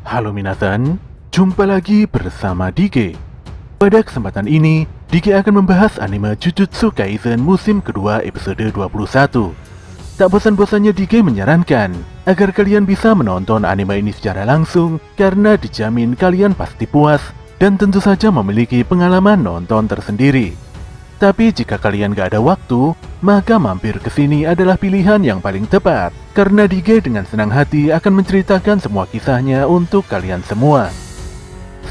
Halo minasan, jumpa lagi bersama Dike. Pada kesempatan ini, Dike akan membahas anime Jujutsu Kaisen musim kedua episode 21. Tak bosan-bosannya Dike menyarankan agar kalian bisa menonton anime ini secara langsung karena dijamin kalian pasti puas dan tentu saja memiliki pengalaman nonton tersendiri. Tapi jika kalian gak ada waktu, maka mampir ke sini adalah pilihan yang paling tepat. Karena Dike dengan senang hati akan menceritakan semua kisahnya untuk kalian semua.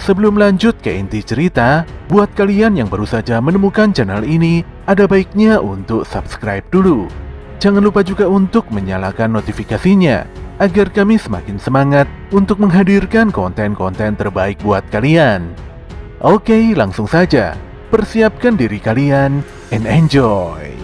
Sebelum lanjut ke inti cerita, buat kalian yang baru saja menemukan channel ini, ada baiknya untuk subscribe dulu. Jangan lupa juga untuk menyalakan notifikasinya, agar kami semakin semangat untuk menghadirkan konten-konten terbaik buat kalian. Oke, langsung saja. Persiapkan diri kalian and enjoy.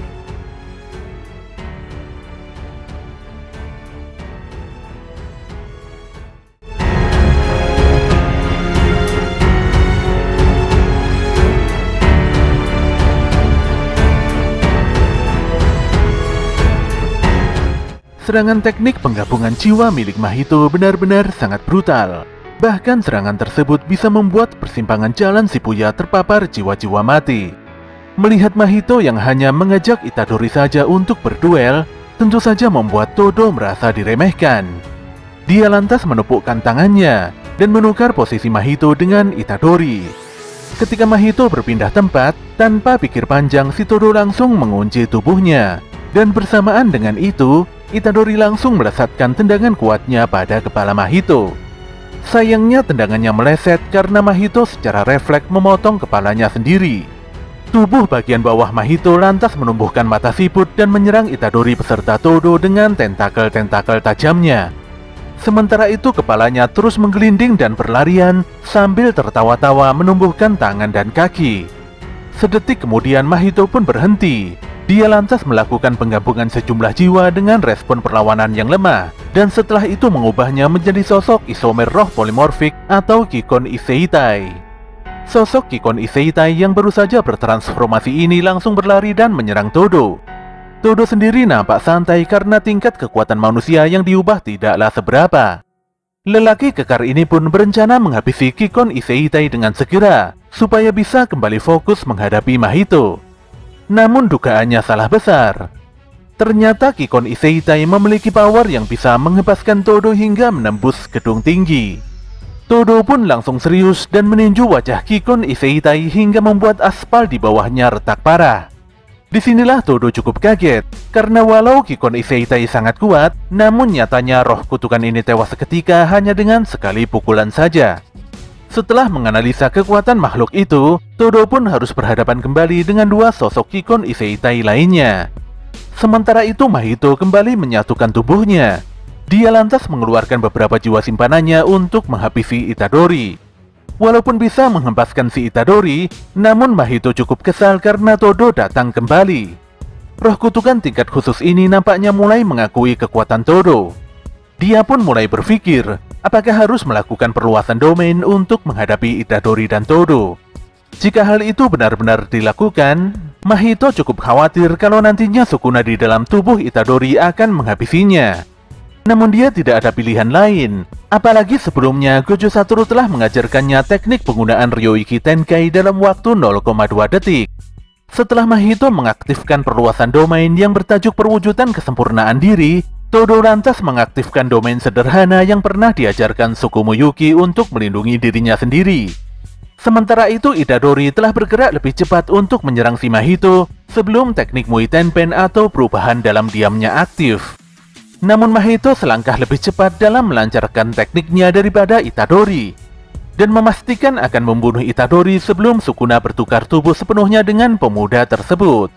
Serangan teknik penggabungan jiwa milik Mahito benar-benar sangat brutal. Bahkan serangan tersebut bisa membuat persimpangan jalan Shibuya terpapar jiwa-jiwa mati. Melihat Mahito yang hanya mengajak Itadori saja untuk berduel, tentu saja membuat Todo merasa diremehkan. Dia lantas menepukkan tangannya dan menukar posisi Mahito dengan Itadori. Ketika Mahito berpindah tempat, tanpa pikir panjang si Todo langsung mengunci tubuhnya. Dan bersamaan dengan itu, Itadori langsung melesatkan tendangan kuatnya pada kepala Mahito. Sayangnya tendangannya meleset karena Mahito secara refleks memotong kepalanya sendiri. Tubuh bagian bawah Mahito lantas menumbuhkan mata siput dan menyerang Itadori beserta Todo dengan tentakel-tentakel tajamnya. Sementara itu kepalanya terus menggelinding dan berlarian sambil tertawa-tawa menumbuhkan tangan dan kaki. Sedetik kemudian Mahito pun berhenti. Dia lantas melakukan penggabungan sejumlah jiwa dengan respon perlawanan yang lemah, dan setelah itu mengubahnya menjadi sosok isomer roh polimorfik atau Kikon Iseitai. Sosok Kikon Iseitai yang baru saja bertransformasi ini langsung berlari dan menyerang Todo. Todo sendiri nampak santai karena tingkat kekuatan manusia yang diubah tidaklah seberapa. Lelaki kekar ini pun berencana menghabisi Kikon Iseitai dengan segera, supaya bisa kembali fokus menghadapi Mahito. Namun dugaannya salah besar. Ternyata Kikon Iseitai memiliki power yang bisa menghempaskan Todo hingga menembus gedung tinggi. Todo pun langsung serius dan meninju wajah Kikon Iseitai hingga membuat aspal di bawahnya retak parah. Disinilah Todo cukup kaget, karena walau Kikon Iseitai sangat kuat, namun nyatanya roh kutukan ini tewas seketika hanya dengan sekali pukulan saja. Setelah menganalisa kekuatan makhluk itu, Todo pun harus berhadapan kembali dengan dua sosok Kikon Iseitai lainnya. Sementara itu Mahito kembali menyatukan tubuhnya. Dia lantas mengeluarkan beberapa jiwa simpanannya untuk menghabisi Itadori. Walaupun bisa menghempaskan si Itadori, namun Mahito cukup kesal karena Todo datang kembali. Roh kutukan tingkat khusus ini nampaknya mulai mengakui kekuatan Todo. Dia pun mulai berpikir, apakah harus melakukan perluasan domain untuk menghadapi Itadori dan Todo. Jika hal itu benar-benar dilakukan, Mahito cukup khawatir kalau nantinya Sukuna di dalam tubuh Itadori akan menghabisinya. Namun dia tidak ada pilihan lain, apalagi sebelumnya Gojo Satoru telah mengajarkannya teknik penggunaan Ryoiki Tenkai dalam waktu 0,2 detik. Setelah Mahito mengaktifkan perluasan domain yang bertajuk perwujudan kesempurnaan diri, Todo lantas mengaktifkan domain sederhana yang pernah diajarkan Tsukumo Yuki untuk melindungi dirinya sendiri. Sementara itu Itadori telah bergerak lebih cepat untuk menyerang si Mahito sebelum teknik Mui Tenpen atau perubahan dalam diamnya aktif. Namun Mahito selangkah lebih cepat dalam melancarkan tekniknya daripada Itadori, dan memastikan akan membunuh Itadori sebelum Sukuna bertukar tubuh sepenuhnya dengan pemuda tersebut.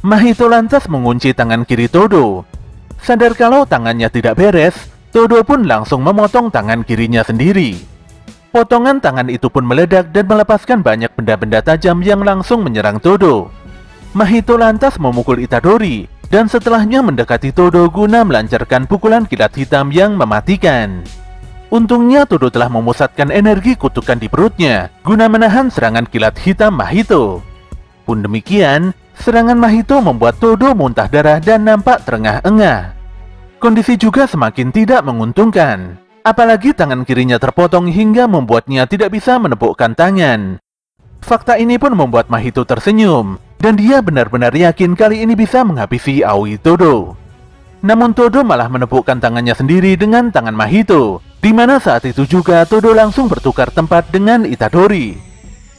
Mahito lantas mengunci tangan kiri Todo. Sadar kalau tangannya tidak beres, Todo pun langsung memotong tangan kirinya sendiri. Potongan tangan itu pun meledak dan melepaskan banyak benda-benda tajam yang langsung menyerang Todo. Mahito lantas memukul Itadori, dan setelahnya mendekati Todo guna melancarkan pukulan kilat hitam yang mematikan. Untungnya Todo telah memusatkan energi kutukan di perutnya, guna menahan serangan kilat hitam Mahito. Pun demikian, serangan Mahito membuat Todo muntah darah dan nampak terengah-engah. Kondisi juga semakin tidak menguntungkan. Apalagi tangan kirinya terpotong hingga membuatnya tidak bisa menepukkan tangan. Fakta ini pun membuat Mahito tersenyum, dan dia benar-benar yakin kali ini bisa menghabisi Aoi Todo. Namun Todo malah menepukkan tangannya sendiri dengan tangan Mahito, di mana saat itu juga Todo langsung bertukar tempat dengan Itadori.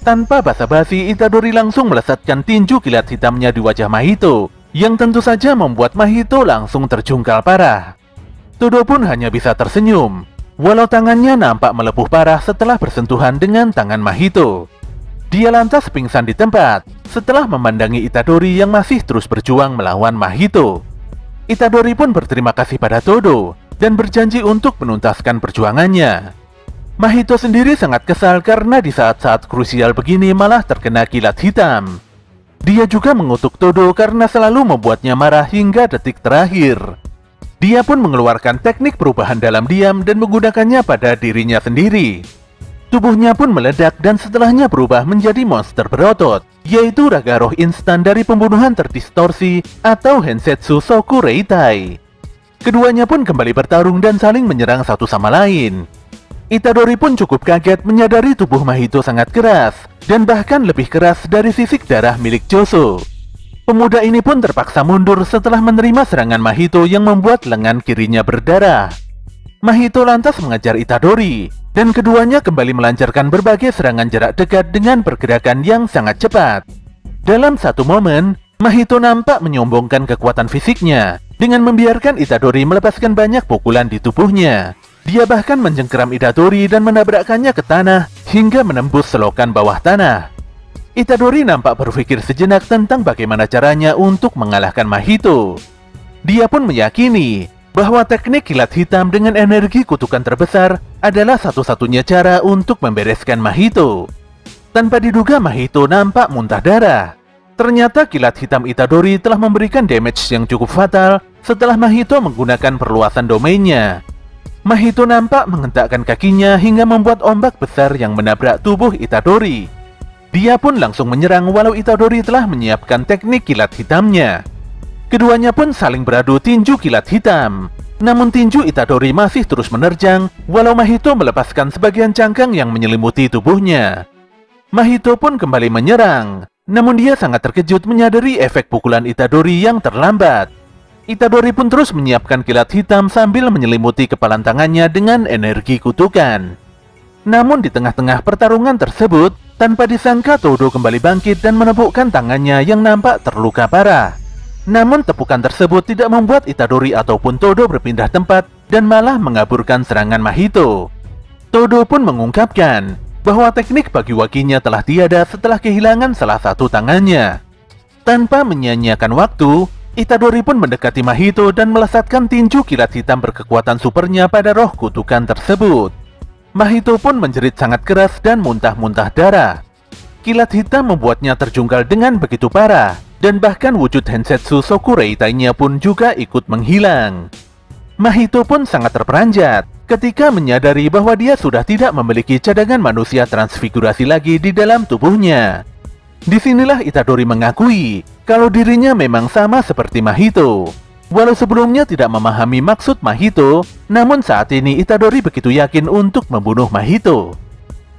Tanpa basa-basi, Itadori langsung melesatkan tinju kilat hitamnya di wajah Mahito, yang tentu saja membuat Mahito langsung terjungkal parah. Todo pun hanya bisa tersenyum, walau tangannya nampak melepuh parah setelah bersentuhan dengan tangan Mahito. Dia lantas pingsan di tempat, setelah memandangi Itadori yang masih terus berjuang melawan Mahito. Itadori pun berterima kasih pada Todo, dan berjanji untuk menuntaskan perjuangannya. Mahito sendiri sangat kesal karena di saat-saat krusial begini malah terkena kilat hitam. Dia juga mengutuk Todo karena selalu membuatnya marah hingga detik terakhir. Dia pun mengeluarkan teknik perubahan dalam diam dan menggunakannya pada dirinya sendiri. Tubuhnya pun meledak dan setelahnya berubah menjadi monster berotot, yaitu raga roh instan dari pembunuhan terdistorsi atau Hensetsu Soku Reitai. Keduanya pun kembali bertarung dan saling menyerang satu sama lain. Itadori pun cukup kaget menyadari tubuh Mahito sangat keras, dan bahkan lebih keras dari sisik darah milik Joso. Pemuda ini pun terpaksa mundur setelah menerima serangan Mahito yang membuat lengan kirinya berdarah. Mahito lantas mengejar Itadori, dan keduanya kembali melancarkan berbagai serangan jarak dekat dengan pergerakan yang sangat cepat. Dalam satu momen, Mahito nampak menyombongkan kekuatan fisiknya, dengan membiarkan Itadori melepaskan banyak pukulan di tubuhnya. Dia bahkan menjengkeram Itadori dan menabrakkannya ke tanah, hingga menembus selokan bawah tanah. Itadori nampak berpikir sejenak tentang bagaimana caranya untuk mengalahkan Mahito. Dia pun meyakini bahwa teknik kilat hitam dengan energi kutukan terbesar adalah satu-satunya cara untuk membereskan Mahito. Tanpa diduga Mahito nampak muntah darah. Ternyata kilat hitam Itadori telah memberikan damage yang cukup fatal setelah Mahito menggunakan perluasan domainnya. Mahito nampak menghentakkan kakinya hingga membuat ombak besar yang menabrak tubuh Itadori. Dia pun langsung menyerang walau Itadori telah menyiapkan teknik kilat hitamnya. Keduanya pun saling beradu tinju kilat hitam. Namun tinju Itadori masih terus menerjang, walau Mahito melepaskan sebagian cangkang yang menyelimuti tubuhnya. Mahito pun kembali menyerang, namun dia sangat terkejut menyadari efek pukulan Itadori yang terlambat. Itadori pun terus menyiapkan kilat hitam sambil menyelimuti kepalan tangannya dengan energi kutukan. Namun di tengah-tengah pertarungan tersebut, tanpa disangka Todo kembali bangkit dan menepukkan tangannya yang nampak terluka parah. Namun tepukan tersebut tidak membuat Itadori ataupun Todo berpindah tempat dan malah mengaburkan serangan Mahito. Todo pun mengungkapkan bahwa teknik bagi wakinya telah tiada setelah kehilangan salah satu tangannya. Tanpa menyia-nyiakan waktu, Itadori pun mendekati Mahito dan melesatkan tinju kilat hitam berkekuatan supernya pada roh kutukan tersebut. Mahito pun menjerit sangat keras dan muntah-muntah darah. Kilat hitam membuatnya terjungkal dengan begitu parah, dan bahkan wujud Hensetsu Soku Reitai-nya pun juga ikut menghilang. Mahito pun sangat terperanjat ketika menyadari bahwa dia sudah tidak memiliki cadangan manusia transfigurasi lagi di dalam tubuhnya. Disinilah Itadori mengakui kalau dirinya memang sama seperti Mahito. Walau sebelumnya tidak memahami maksud Mahito, namun saat ini Itadori begitu yakin untuk membunuh Mahito.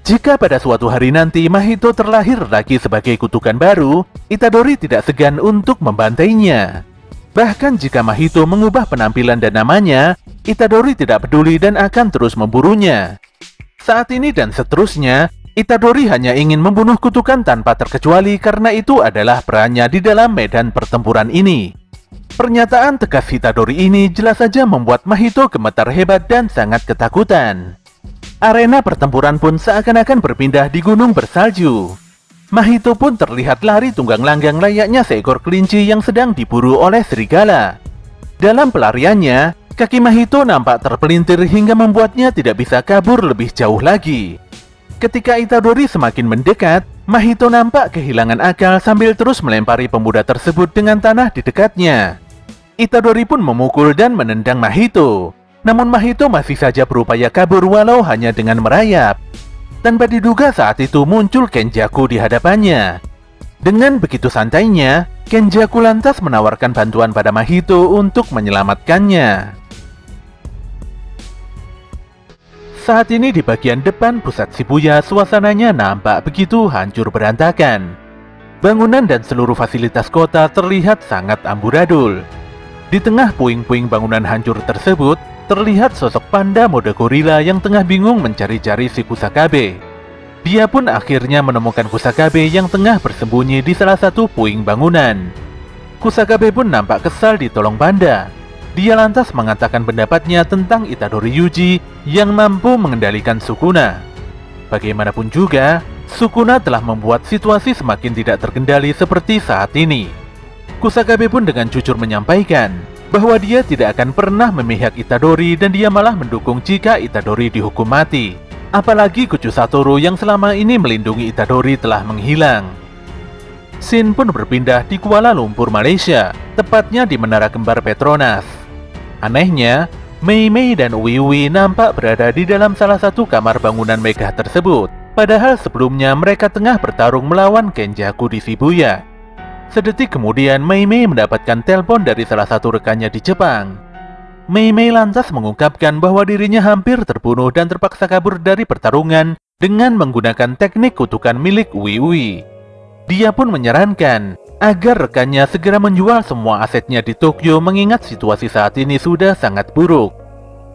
Jika pada suatu hari nanti Mahito terlahir lagi sebagai kutukan baru, Itadori tidak segan untuk membantainya. Bahkan jika Mahito mengubah penampilan dan namanya, Itadori tidak peduli dan akan terus memburunya. Saat ini dan seterusnya, Itadori hanya ingin membunuh kutukan tanpa terkecuali karena itu adalah perannya di dalam medan pertempuran ini. Pernyataan tegas Itadori ini jelas saja membuat Mahito gemetar hebat dan sangat ketakutan. Arena pertempuran pun seakan-akan berpindah di gunung bersalju. Mahito pun terlihat lari tunggang langgang layaknya seekor kelinci yang sedang diburu oleh serigala. Dalam pelariannya, kaki Mahito nampak terpelintir hingga membuatnya tidak bisa kabur lebih jauh lagi. Ketika Itadori semakin mendekat, Mahito nampak kehilangan akal sambil terus melempari pemuda tersebut dengan tanah di dekatnya. Itadori pun memukul dan menendang Mahito. Namun Mahito masih saja berupaya kabur walau hanya dengan merayap. Tanpa diduga saat itu muncul Kenjaku di hadapannya. Dengan begitu santainya, Kenjaku lantas menawarkan bantuan pada Mahito untuk menyelamatkannya. Saat ini di bagian depan pusat Shibuya suasananya nampak begitu hancur berantakan. Bangunan dan seluruh fasilitas kota terlihat sangat amburadul. Di tengah puing-puing bangunan hancur tersebut, terlihat sosok panda mode gorila yang tengah bingung mencari-cari si Kusakabe. Dia pun akhirnya menemukan Kusakabe yang tengah bersembunyi di salah satu puing bangunan. Kusakabe pun nampak kesal ditolong panda. Dia lantas mengatakan pendapatnya tentang Itadori Yuji yang mampu mengendalikan Sukuna. Bagaimanapun juga, Sukuna telah membuat situasi semakin tidak terkendali seperti saat ini. Kusakabe pun dengan jujur menyampaikan bahwa dia tidak akan pernah memihak Itadori dan dia malah mendukung jika Itadori dihukum mati. Apalagi Kuju Satoru yang selama ini melindungi Itadori telah menghilang. Scene pun berpindah di Kuala Lumpur, Malaysia, tepatnya di Menara Kembar Petronas. Anehnya, Mei Mei dan Uwi Uwi nampak berada di dalam salah satu kamar bangunan megah tersebut. Padahal sebelumnya mereka tengah bertarung melawan Kenjaku di Shibuya. Sedetik kemudian Mei Mei mendapatkan telepon dari salah satu rekannya di Jepang. Mei Mei lantas mengungkapkan bahwa dirinya hampir terbunuh dan terpaksa kabur dari pertarungan dengan menggunakan teknik kutukan milik Uwi Uwi. Dia pun menyarankan agar rekannya segera menjual semua asetnya di Tokyo mengingat situasi saat ini sudah sangat buruk.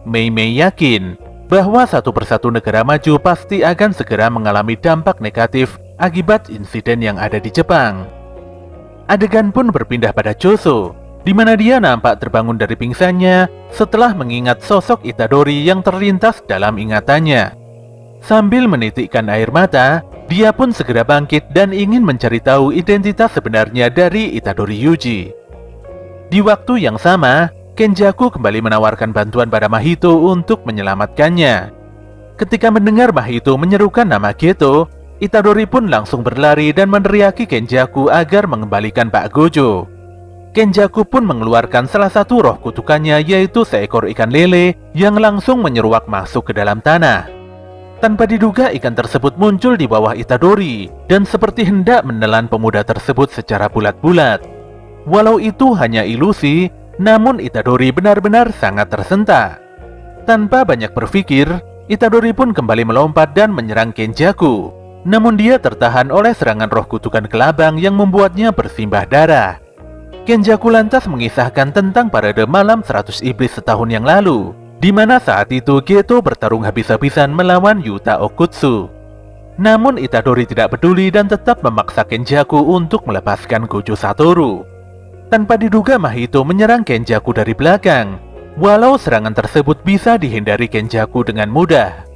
Mei Mei yakin bahwa satu persatu negara maju pasti akan segera mengalami dampak negatif akibat insiden yang ada di Jepang. Adegan pun berpindah pada Choso, di mana dia nampak terbangun dari pingsannya setelah mengingat sosok Itadori yang terlintas dalam ingatannya. Sambil menitikkan air mata, dia pun segera bangkit dan ingin mencari tahu identitas sebenarnya dari Itadori Yuji. Di waktu yang sama, Kenjaku kembali menawarkan bantuan pada Mahito untuk menyelamatkannya. Ketika mendengar Mahito menyerukan nama Geto, Itadori pun langsung berlari dan meneriaki Kenjaku agar mengembalikan Pak Gojo. Kenjaku pun mengeluarkan salah satu roh kutukannya, yaitu seekor ikan lele yang langsung menyeruak masuk ke dalam tanah. Tanpa diduga ikan tersebut muncul di bawah Itadori dan seperti hendak menelan pemuda tersebut secara bulat-bulat. Walau itu hanya ilusi, namun Itadori benar-benar sangat tersentak. Tanpa banyak berpikir, Itadori pun kembali melompat dan menyerang Kenjaku. Namun dia tertahan oleh serangan roh kutukan kelabang yang membuatnya bersimbah darah. Kenjaku lantas mengisahkan tentang parade malam 100 iblis setahun yang lalu, di mana saat itu Geto bertarung habis-habisan melawan Yuta Okutsu. Namun Itadori tidak peduli dan tetap memaksa Kenjaku untuk melepaskan Gojo Satoru. Tanpa diduga Mahito menyerang Kenjaku dari belakang, walau serangan tersebut bisa dihindari Kenjaku dengan mudah.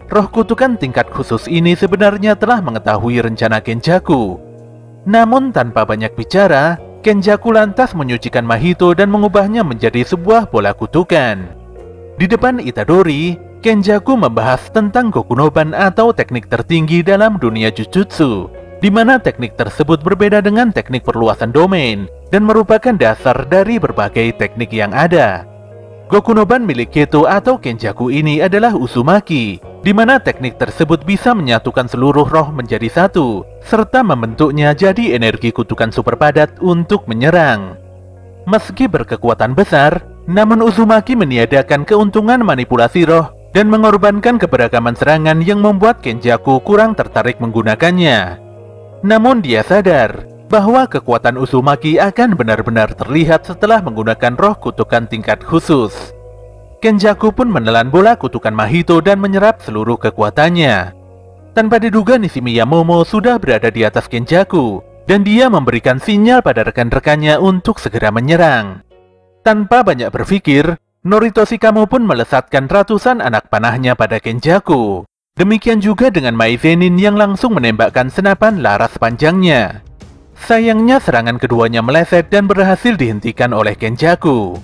Roh kutukan tingkat khusus ini sebenarnya telah mengetahui rencana Kenjaku. Namun tanpa banyak bicara, Kenjaku lantas menyucikan Mahito dan mengubahnya menjadi sebuah bola kutukan. Di depan Itadori, Kenjaku membahas tentang Gokunoban atau teknik tertinggi dalam dunia Jujutsu, di mana teknik tersebut berbeda dengan teknik perluasan domain dan merupakan dasar dari berbagai teknik yang ada. Gokunoban milik Geto atau Kenjaku ini adalah Uzumaki, di mana teknik tersebut bisa menyatukan seluruh roh menjadi satu, serta membentuknya jadi energi kutukan super padat untuk menyerang. Meski berkekuatan besar, namun Uzumaki meniadakan keuntungan manipulasi roh dan mengorbankan keberagaman serangan yang membuat Kenjaku kurang tertarik menggunakannya. Namun dia sadar bahwa kekuatan Uzumaki akan benar-benar terlihat setelah menggunakan roh kutukan tingkat khusus. Kenjaku pun menelan bola kutukan Mahito dan menyerap seluruh kekuatannya. Tanpa diduga Nishimiya Momo sudah berada di atas Kenjaku, dan dia memberikan sinyal pada rekan-rekannya untuk segera menyerang. Tanpa banyak berpikir, Norito Shikamo pun melesatkan ratusan anak panahnya pada Kenjaku. Demikian juga dengan Mai Zenin yang langsung menembakkan senapan laras panjangnya. Sayangnya serangan keduanya meleset dan berhasil dihentikan oleh Kenjaku.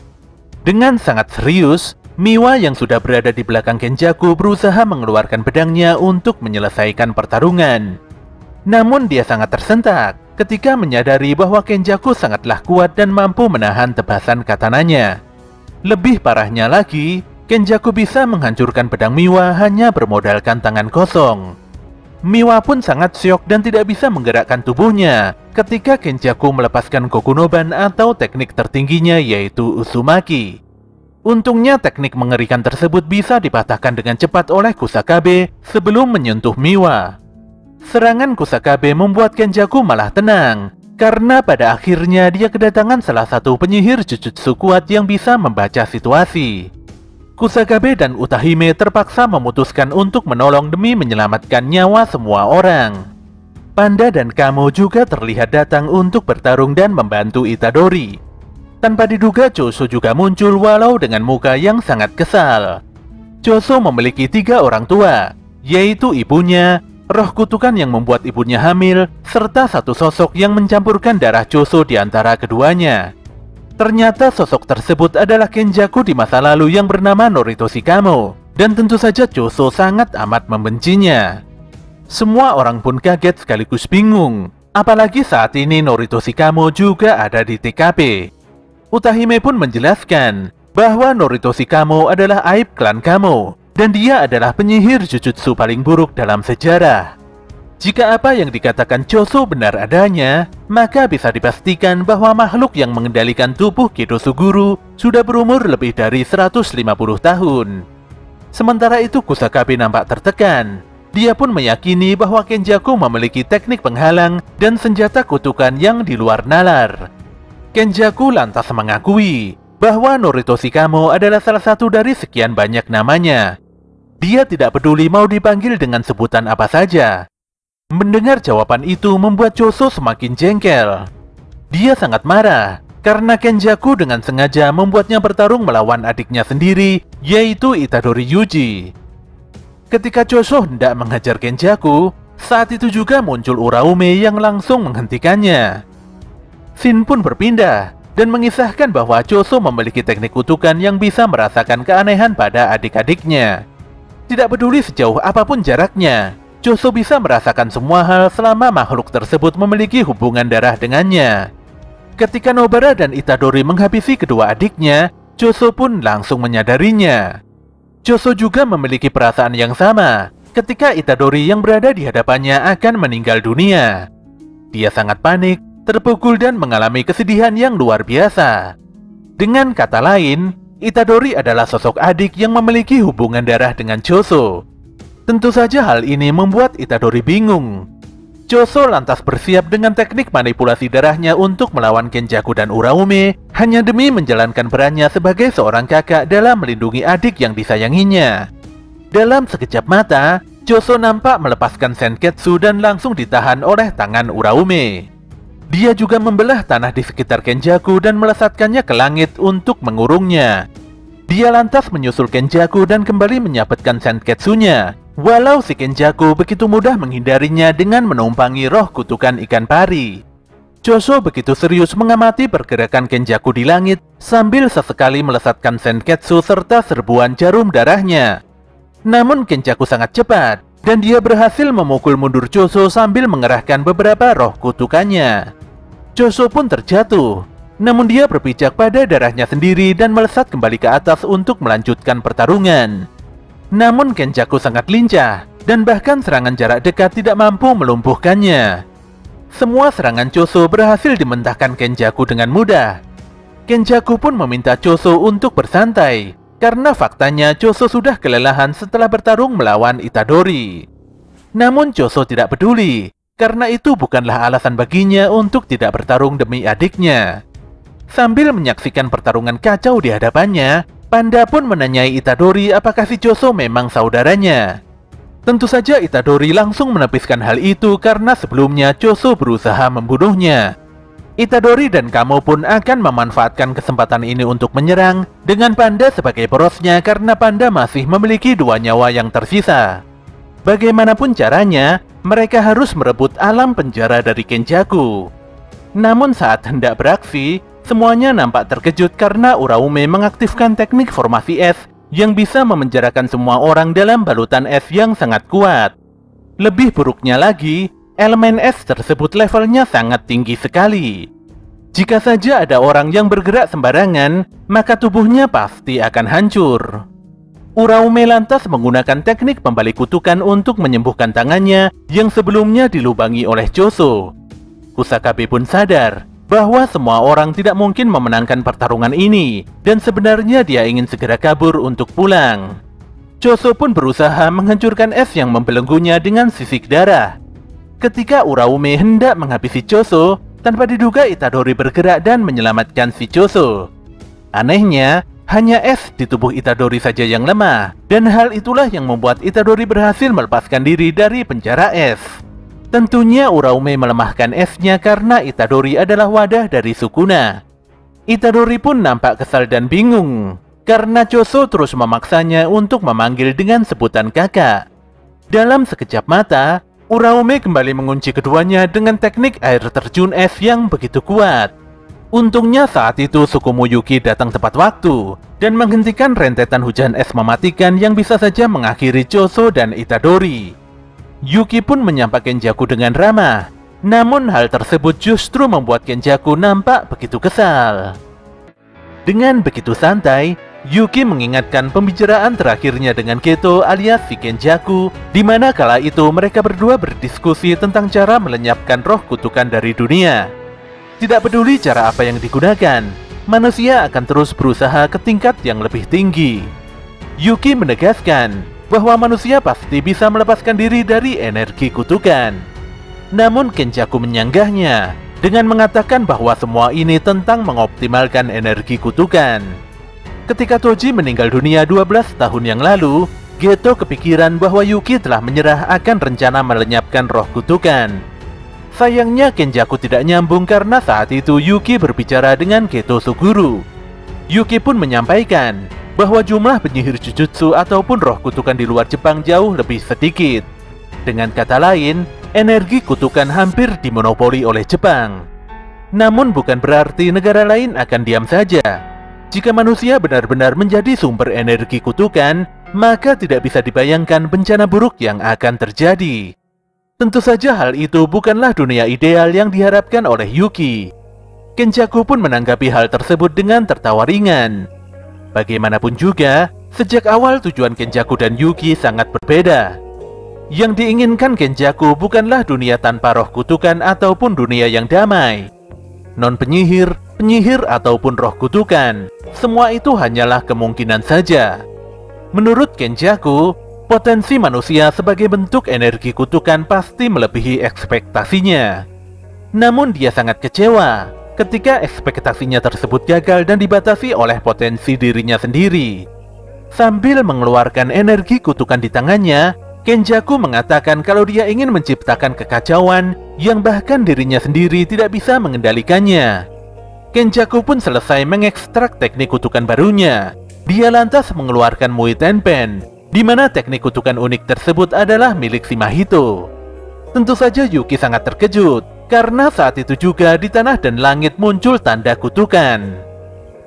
Dengan sangat serius, Miwa yang sudah berada di belakang Kenjaku berusaha mengeluarkan pedangnya untuk menyelesaikan pertarungan. Namun dia sangat tersentak ketika menyadari bahwa Kenjaku sangatlah kuat dan mampu menahan tebasan katananya. Lebih parahnya lagi, Kenjaku bisa menghancurkan pedang Miwa hanya bermodalkan tangan kosong. Miwa pun sangat syok dan tidak bisa menggerakkan tubuhnya ketika Kenjaku melepaskan Gokunoban atau teknik tertingginya yaitu Uzumaki. Untungnya teknik mengerikan tersebut bisa dipatahkan dengan cepat oleh Kusakabe sebelum menyentuh Miwa. Serangan Kusakabe membuat Kenjaku malah tenang, karena pada akhirnya dia kedatangan salah satu penyihir Jujutsu kuat yang bisa membaca situasi. Kusakabe dan Utahime terpaksa memutuskan untuk menolong demi menyelamatkan nyawa semua orang. Panda dan Kamo juga terlihat datang untuk bertarung dan membantu Itadori. Tanpa diduga, Choso juga muncul walau dengan muka yang sangat kesal. Choso memiliki 3 orang tua, yaitu ibunya, roh kutukan yang membuat ibunya hamil, serta satu sosok yang mencampurkan darah Choso di antara keduanya. Ternyata sosok tersebut adalah Kenjaku di masa lalu yang bernama Noritoshi Kamo, dan tentu saja Choso sangat amat membencinya. Semua orang pun kaget sekaligus bingung, apalagi saat ini Noritoshi Kamo juga ada di TKP. Utahime pun menjelaskan bahwa Noritoshi Kamo adalah aib klan Kamo, dan dia adalah penyihir Jujutsu paling buruk dalam sejarah. Jika apa yang dikatakan Choso benar adanya, maka bisa dipastikan bahwa makhluk yang mengendalikan tubuh Kido Suguru sudah berumur lebih dari 150 tahun. Sementara itu Kusakabe nampak tertekan. Dia pun meyakini bahwa Kenjaku memiliki teknik penghalang dan senjata kutukan yang di luar nalar. Kenjaku lantas mengakui bahwa Noritoshi Kamo adalah salah satu dari sekian banyak namanya. Dia tidak peduli mau dipanggil dengan sebutan apa saja. Mendengar jawaban itu membuat Choso semakin jengkel. Dia sangat marah karena Kenjaku dengan sengaja membuatnya bertarung melawan adiknya sendiri, yaitu Itadori Yuji. Ketika Choso hendak menghajar Kenjaku, saat itu juga muncul Uraume yang langsung menghentikannya. Shin pun berpindah dan mengisahkan bahwa Choso memiliki teknik kutukan yang bisa merasakan keanehan pada adik-adiknya. Tidak peduli sejauh apapun jaraknya, Choso bisa merasakan semua hal selama makhluk tersebut memiliki hubungan darah dengannya. Ketika Nobara dan Itadori menghabisi kedua adiknya, Choso pun langsung menyadarinya. Choso juga memiliki perasaan yang sama ketika Itadori yang berada di hadapannya akan meninggal dunia. Dia sangat panik, terpukul dan mengalami kesedihan yang luar biasa. Dengan kata lain, Itadori adalah sosok adik yang memiliki hubungan darah dengan Choso. Tentu saja hal ini membuat Itadori bingung. Choso lantas bersiap dengan teknik manipulasi darahnya untuk melawan Kenjaku dan Uraume hanya demi menjalankan perannya sebagai seorang kakak dalam melindungi adik yang disayanginya. Dalam sekejap mata, Choso nampak melepaskan Senketsu dan langsung ditahan oleh tangan Uraume. Dia juga membelah tanah di sekitar Kenjaku dan melesatkannya ke langit untuk mengurungnya. Dia lantas menyusul Kenjaku dan kembali menyabetkan Senketsunya, walau si Kenjaku begitu mudah menghindarinya dengan menumpangi roh kutukan ikan pari. Choso begitu serius mengamati pergerakan Kenjaku di langit sambil sesekali melesatkan Senketsu serta serbuan jarum darahnya. Namun Kenjaku sangat cepat, dan dia berhasil memukul mundur Choso sambil mengerahkan beberapa roh kutukannya. Choso pun terjatuh, namun dia berpijak pada darahnya sendiri dan melesat kembali ke atas untuk melanjutkan pertarungan. Namun Kenjaku sangat lincah, dan bahkan serangan jarak dekat tidak mampu melumpuhkannya. Semua serangan Choso berhasil dimentahkan Kenjaku dengan mudah. Kenjaku pun meminta Choso untuk bersantai, karena faktanya Choso sudah kelelahan setelah bertarung melawan Itadori. Namun Choso tidak peduli, karena itu bukanlah alasan baginya untuk tidak bertarung demi adiknya. Sambil menyaksikan pertarungan kacau di hadapannya, Panda pun menanyai Itadori apakah si Choso memang saudaranya. Tentu saja Itadori langsung menepiskan hal itu karena sebelumnya Choso berusaha membunuhnya. Itadori dan Kamo pun akan memanfaatkan kesempatan ini untuk menyerang dengan Panda sebagai porosnya karena Panda masih memiliki 2 nyawa yang tersisa. Bagaimanapun caranya, mereka harus merebut alam penjara dari Kenjaku. Namun saat hendak beraksi, semuanya nampak terkejut karena Uraume mengaktifkan teknik formasi es yang bisa memenjarakan semua orang dalam balutan es yang sangat kuat. Lebih buruknya lagi, elemen es tersebut levelnya sangat tinggi sekali. Jika saja ada orang yang bergerak sembarangan, maka tubuhnya pasti akan hancur. Uraume lantas menggunakan teknik pembalik kutukan untuk menyembuhkan tangannya yang sebelumnya dilubangi oleh Choso. Kusakabe pun sadar bahwa semua orang tidak mungkin memenangkan pertarungan ini, dan sebenarnya dia ingin segera kabur untuk pulang. Choso pun berusaha menghancurkan es yang membelenggunya dengan sisik darah. Ketika Uraume hendak menghabisi Choso, tanpa diduga Itadori bergerak dan menyelamatkan si Choso. Anehnya, hanya es di tubuh Itadori saja yang lemah, dan hal itulah yang membuat Itadori berhasil melepaskan diri dari penjara es. Tentunya Uraume melemahkan esnya karena Itadori adalah wadah dari Sukuna. Itadori pun nampak kesal dan bingung, karena Choso terus memaksanya untuk memanggil dengan sebutan kakak. Dalam sekejap mata, Uraume kembali mengunci keduanya dengan teknik air terjun es yang begitu kuat. Untungnya saat itu Tsukumo Yuki datang tepat waktu, dan menghentikan rentetan hujan es mematikan yang bisa saja mengakhiri Choso dan Itadori. Yuki pun menyapa Kenjaku dengan ramah, namun hal tersebut justru membuat Kenjaku nampak begitu kesal. Dengan begitu santai, Yuki mengingatkan pembicaraan terakhirnya dengan Geto alias si Kenjaku, di mana kala itu mereka berdua berdiskusi tentang cara melenyapkan roh kutukan dari dunia. Tidak peduli cara apa yang digunakan, manusia akan terus berusaha ke tingkat yang lebih tinggi. Yuki menegaskan bahwa manusia pasti bisa melepaskan diri dari energi kutukan. Namun Kenjaku menyanggahnya dengan mengatakan bahwa semua ini tentang mengoptimalkan energi kutukan. Ketika Toji meninggal dunia 12 tahun yang lalu, Geto kepikiran bahwa Yuki telah menyerah akan rencana melenyapkan roh kutukan. Sayangnya Kenjaku tidak nyambung karena saat itu Yuki berbicara dengan Geto Suguru. Yuki pun menyampaikan bahwa jumlah penyihir Jujutsu ataupun roh kutukan di luar Jepang jauh lebih sedikit. Dengan kata lain, energi kutukan hampir dimonopoli oleh Jepang. Namun bukan berarti negara lain akan diam saja. Jika manusia benar-benar menjadi sumber energi kutukan, maka tidak bisa dibayangkan bencana buruk yang akan terjadi. Tentu saja hal itu bukanlah dunia ideal yang diharapkan oleh Yuki. Kenjaku pun menanggapi hal tersebut dengan tertawa ringan. Bagaimanapun juga, sejak awal tujuan Kenjaku dan Yuki sangat berbeda. Yang diinginkan Kenjaku bukanlah dunia tanpa roh kutukan ataupun dunia yang damai. Non-penyihir, penyihir ataupun roh kutukan, semua itu hanyalah kemungkinan saja. Menurut Kenjaku, potensi manusia sebagai bentuk energi kutukan pasti melebihi ekspektasinya. Namun dia sangat kecewa ketika ekspektasinya tersebut gagal dan dibatasi oleh potensi dirinya sendiri. Sambil mengeluarkan energi kutukan di tangannya, Kenjaku mengatakan kalau dia ingin menciptakan kekacauan yang bahkan dirinya sendiri tidak bisa mengendalikannya. Kenjaku pun selesai mengekstrak teknik kutukan barunya. Dia lantas mengeluarkan Mui Tenpen, di mana teknik kutukan unik tersebut adalah milik si Mahito. Tentu saja Yuki sangat terkejut, karena saat itu juga di tanah dan langit muncul tanda kutukan.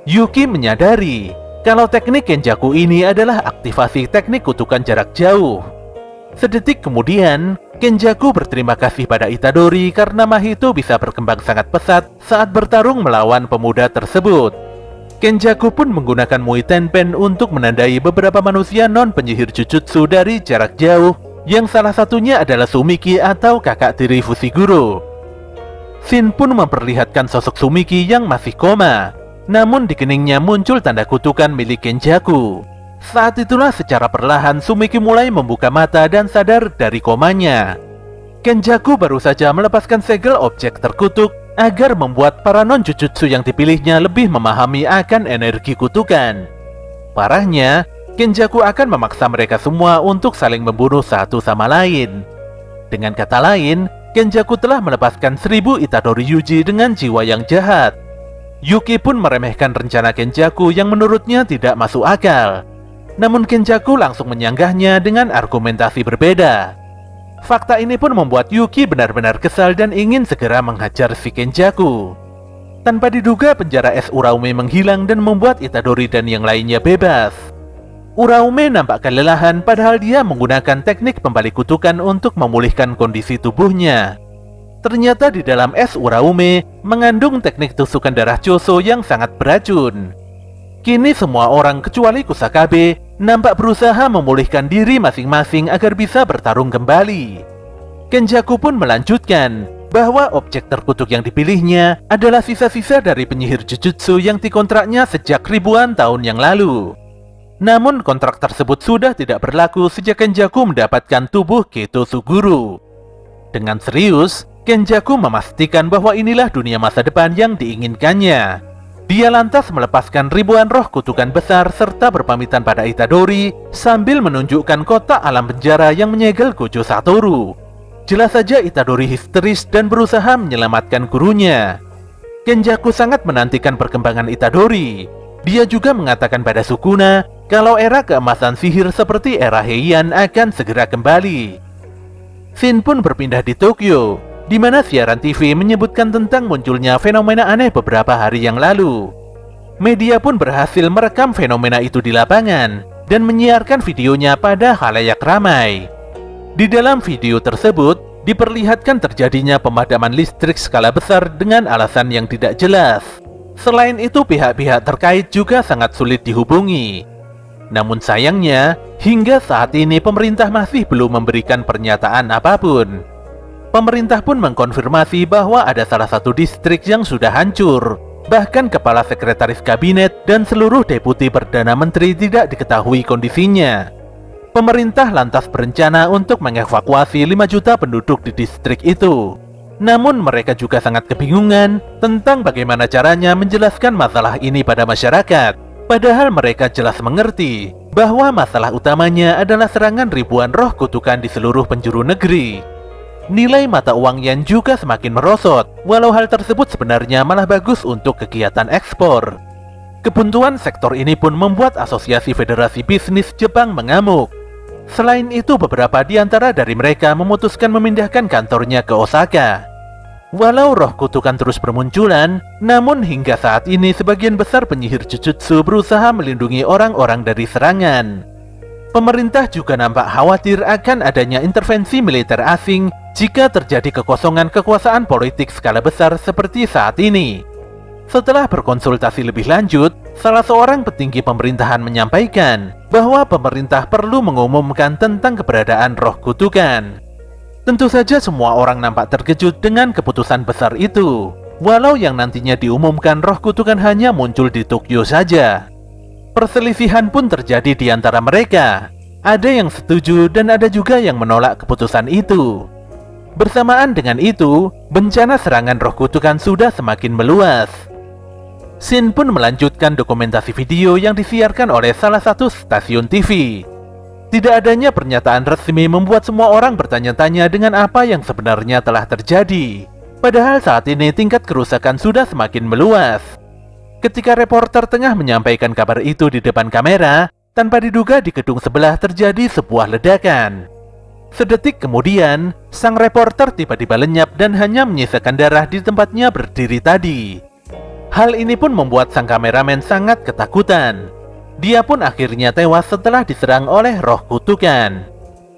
Yuki menyadari kalau teknik Kenjaku ini adalah aktivasi teknik kutukan jarak jauh. Sedetik kemudian, Kenjaku berterima kasih pada Itadori karena Mahito bisa berkembang sangat pesat saat bertarung melawan pemuda tersebut. Kenjaku pun menggunakan Mui Tenpen untuk menandai beberapa manusia non-penyihir Jujutsu dari jarak jauh, yang salah satunya adalah Sumiki atau kakak tiri Fushiguro. Shin pun memperlihatkan sosok Sumiki yang masih koma, namun di keningnya muncul tanda kutukan milik Kenjaku. Saat itulah secara perlahan Sumiki mulai membuka mata dan sadar dari komanya. Kenjaku baru saja melepaskan segel objek terkutuk agar membuat para non-jujutsu yang dipilihnya lebih memahami akan energi kutukan. Parahnya, Kenjaku akan memaksa mereka semua untuk saling membunuh satu sama lain. Dengan kata lain, Kenjaku telah melepaskan 1000 Itadori Yuji dengan jiwa yang jahat. Yuki pun meremehkan rencana Kenjaku yang menurutnya tidak masuk akal. Namun Kenjaku langsung menyanggahnya dengan argumentasi berbeda. Fakta ini pun membuat Yuki benar-benar kesal dan ingin segera menghajar si Kenjaku. Tanpa diduga penjara es Uraume menghilang dan membuat Itadori dan yang lainnya bebas. Uraume nampak kelelahan padahal dia menggunakan teknik pembalik kutukan untuk memulihkan kondisi tubuhnya. Ternyata di dalam es Uraume mengandung teknik tusukan darah Choso yang sangat beracun. Kini semua orang kecuali Kusakabe nampak berusaha memulihkan diri masing-masing agar bisa bertarung kembali. Kenjaku pun melanjutkan bahwa objek terkutuk yang dipilihnya adalah sisa-sisa dari penyihir Jujutsu yang dikontraknya sejak ribuan tahun yang lalu. Namun kontrak tersebut sudah tidak berlaku sejak Kenjaku mendapatkan tubuh Geto Suguru. Dengan serius, Kenjaku memastikan bahwa inilah dunia masa depan yang diinginkannya. Dia lantas melepaskan ribuan roh kutukan besar serta berpamitan pada Itadori sambil menunjukkan kotak alam penjara yang menyegel Gojo Satoru. Jelas saja Itadori histeris dan berusaha menyelamatkan gurunya. Kenjaku sangat menantikan perkembangan Itadori. Dia juga mengatakan pada Sukuna kalau era keemasan sihir seperti era Heian akan segera kembali. Shin pun berpindah di Tokyo, di mana siaran TV menyebutkan tentang munculnya fenomena aneh beberapa hari yang lalu. Media pun berhasil merekam fenomena itu di lapangan dan menyiarkan videonya pada khalayak ramai. Di dalam video tersebut, diperlihatkan terjadinya pemadaman listrik skala besar dengan alasan yang tidak jelas. Selain itu, pihak-pihak terkait juga sangat sulit dihubungi. Namun sayangnya, hingga saat ini pemerintah masih belum memberikan pernyataan apapun. Pemerintah pun mengkonfirmasi bahwa ada salah satu distrik yang sudah hancur. Bahkan kepala sekretaris kabinet dan seluruh deputi perdana menteri tidak diketahui kondisinya. Pemerintah lantas berencana untuk mengevakuasi 5 juta penduduk di distrik itu. Namun mereka juga sangat kebingungan tentang bagaimana caranya menjelaskan masalah ini pada masyarakat. Padahal mereka jelas mengerti bahwa masalah utamanya adalah serangan ribuan roh kutukan di seluruh penjuru negeri. Nilai mata uang yen juga semakin merosot, walau hal tersebut sebenarnya malah bagus untuk kegiatan ekspor. Kebuntuan sektor ini pun membuat Asosiasi Federasi Bisnis Jepang mengamuk. Selain itu, beberapa di antara dari mereka memutuskan memindahkan kantornya ke Osaka. Walau roh kutukan terus bermunculan, namun hingga saat ini sebagian besar penyihir Jujutsu berusaha melindungi orang-orang dari serangan. Pemerintah juga nampak khawatir akan adanya intervensi militer asing jika terjadi kekosongan kekuasaan politik skala besar seperti saat ini. Setelah berkonsultasi lebih lanjut, salah seorang petinggi pemerintahan menyampaikan bahwa pemerintah perlu mengumumkan tentang keberadaan roh kutukan. Tentu saja semua orang nampak terkejut dengan keputusan besar itu, walau yang nantinya diumumkan roh kutukan hanya muncul di Tokyo saja. Perselisihan pun terjadi di antara mereka. Ada yang setuju dan ada juga yang menolak keputusan itu. Bersamaan dengan itu, bencana serangan roh kutukan sudah semakin meluas. Shin pun melanjutkan dokumentasi video yang disiarkan oleh salah satu stasiun TV. Tidak adanya pernyataan resmi membuat semua orang bertanya-tanya dengan apa yang sebenarnya telah terjadi. Padahal saat ini tingkat kerusakan sudah semakin meluas. Ketika reporter tengah menyampaikan kabar itu di depan kamera, tanpa diduga di gedung sebelah terjadi sebuah ledakan. Sedetik kemudian, sang reporter tiba-tiba lenyap dan hanya menyisakan darah di tempatnya berdiri tadi. Hal ini pun membuat sang kameramen sangat ketakutan. Dia pun akhirnya tewas setelah diserang oleh roh kutukan.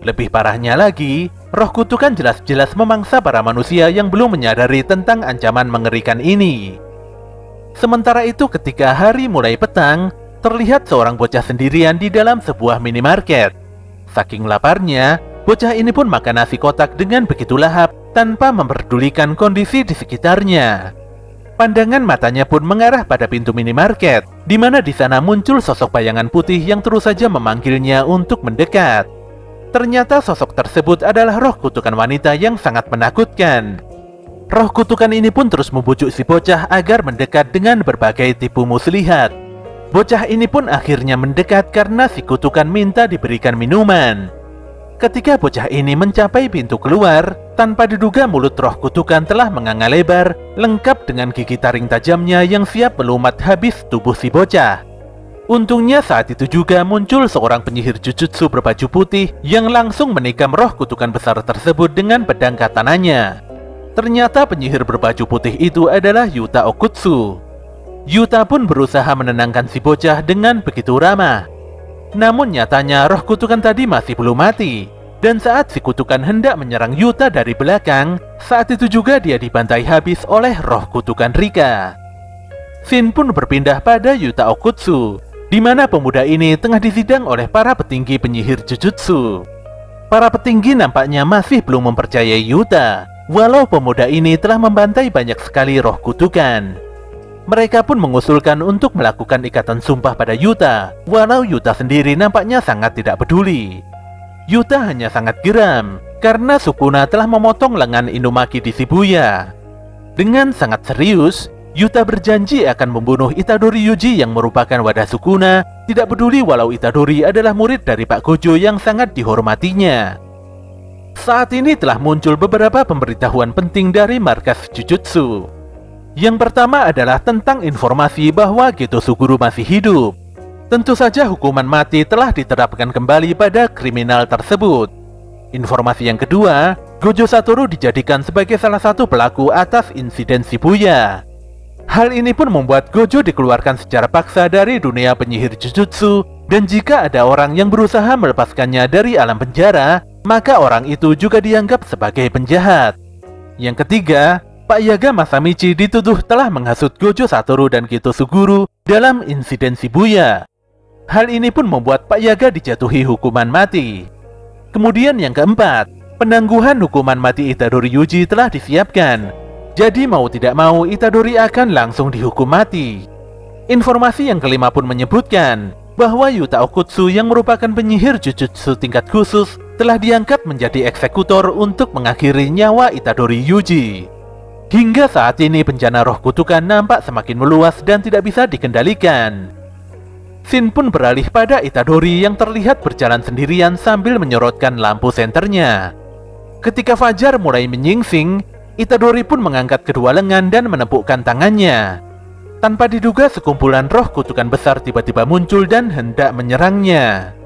Lebih parahnya lagi, roh kutukan jelas-jelas memangsa para manusia yang belum menyadari tentang ancaman mengerikan ini. Sementara itu, ketika hari mulai petang, terlihat seorang bocah sendirian di dalam sebuah minimarket. Saking laparnya, bocah ini pun makan nasi kotak dengan begitu lahap tanpa memperdulikan kondisi di sekitarnya. Pandangan matanya pun mengarah pada pintu minimarket, di mana di sana muncul sosok bayangan putih yang terus saja memanggilnya untuk mendekat. Ternyata sosok tersebut adalah roh kutukan wanita yang sangat menakutkan. Roh kutukan ini pun terus membujuk si bocah agar mendekat dengan berbagai tipu muslihat. Bocah ini pun akhirnya mendekat karena si kutukan minta diberikan minuman. Ketika bocah ini mencapai pintu keluar, tanpa diduga mulut roh kutukan telah menganga lebar, lengkap dengan gigi taring tajamnya yang siap melumat habis tubuh si bocah. Untungnya saat itu juga muncul seorang penyihir Jujutsu berbaju putih yang langsung menikam roh kutukan besar tersebut dengan pedang katananya. Ternyata penyihir berbaju putih itu adalah Yuta Okutsu. Yuta pun berusaha menenangkan si bocah dengan begitu ramah. Namun nyatanya roh kutukan tadi masih belum mati. Dan saat si kutukan hendak menyerang Yuta dari belakang, saat itu juga dia dibantai habis oleh roh kutukan Rika. Shin pun berpindah pada Yuta Okutsu, di mana pemuda ini tengah disidang oleh para petinggi penyihir Jujutsu. Para petinggi nampaknya masih belum mempercayai Yuta. Walau pemuda ini telah membantai banyak sekali roh kutukan, mereka pun mengusulkan untuk melakukan ikatan sumpah pada Yuta, walau Yuta sendiri nampaknya sangat tidak peduli. Yuta hanya sangat geram karena Sukuna telah memotong lengan Inumaki di Shibuya. Dengan sangat serius, Yuta berjanji akan membunuh Itadori Yuji yang merupakan wadah Sukuna, tidak peduli walau Itadori adalah murid dari Pak Gojo yang sangat dihormatinya. Saat ini telah muncul beberapa pemberitahuan penting dari markas Jujutsu. Yang pertama adalah tentang informasi bahwa Geto Suguru masih hidup. Tentu saja hukuman mati telah diterapkan kembali pada kriminal tersebut. Informasi yang kedua, Gojo Satoru dijadikan sebagai salah satu pelaku atas insiden Shibuya. Hal ini pun membuat Gojo dikeluarkan secara paksa dari dunia penyihir Jujutsu, dan jika ada orang yang berusaha melepaskannya dari alam penjara, maka orang itu juga dianggap sebagai penjahat. Yang ketiga, Pak Yaga Masamichi dituduh telah menghasut Gojo Satoru dan Geto Suguru dalam insiden Shibuya. Hal ini pun membuat Pak Yaga dijatuhi hukuman mati. Kemudian yang keempat, penangguhan hukuman mati Itadori Yuji telah disiapkan. Jadi mau tidak mau Itadori akan langsung dihukum mati. Informasi yang kelima pun menyebutkan bahwa Yuta Okutsu yang merupakan penyihir Jujutsu tingkat khusus telah diangkat menjadi eksekutor untuk mengakhiri nyawa Itadori Yuji. Hingga saat ini bencana roh kutukan nampak semakin meluas dan tidak bisa dikendalikan. Shin pun beralih pada Itadori yang terlihat berjalan sendirian sambil menyorotkan lampu senternya. Ketika fajar mulai menyingsing, Itadori pun mengangkat kedua lengan dan menepukkan tangannya. Tanpa diduga sekumpulan roh kutukan besar tiba-tiba muncul dan hendak menyerangnya.